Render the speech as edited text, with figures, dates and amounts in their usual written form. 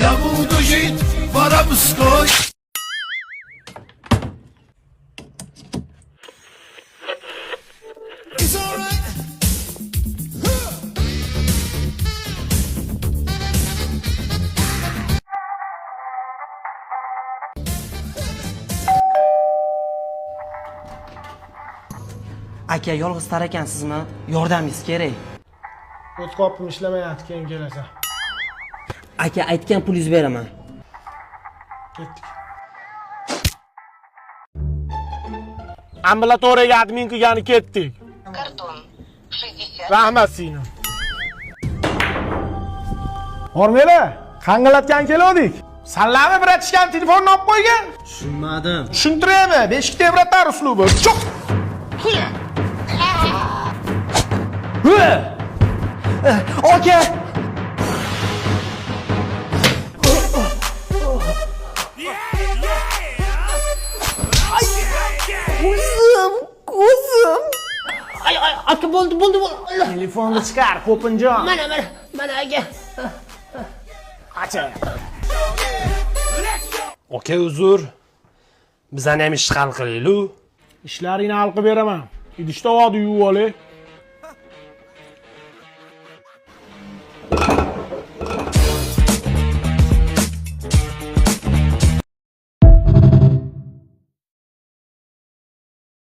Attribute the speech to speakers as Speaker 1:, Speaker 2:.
Speaker 1: Я буду жить воровской.
Speaker 2: Aka, yolg'iz tar ekansizmi? Yordamingiz kerak.
Speaker 3: O't qopim ishlamayapti, keyin kelasan.
Speaker 2: Aka, aytgan pulingizni beraman.
Speaker 3: Ketdik. Ambulatoriyaga admin qilgani ketdik.
Speaker 4: Картон 60.
Speaker 3: Rahmat seni. Hormela, qangalatgan keldik. Sallami bratishgan telefonni olib qo'ygan.
Speaker 2: Tushunmadim.
Speaker 3: Tushuntiraymi? Beshik tebratar uslubi. Cho'q.
Speaker 2: Aka! Ko'zim. Ay, aka bo'ldi.
Speaker 3: Telefonni chiqar, Qo'pinjon.
Speaker 2: Mana aka.
Speaker 3: Acha. Aka, uzr. Bizani ham ish hal qilaylik. Ishlaringni hal qilib beraman. Idishda vodni yuvib olay.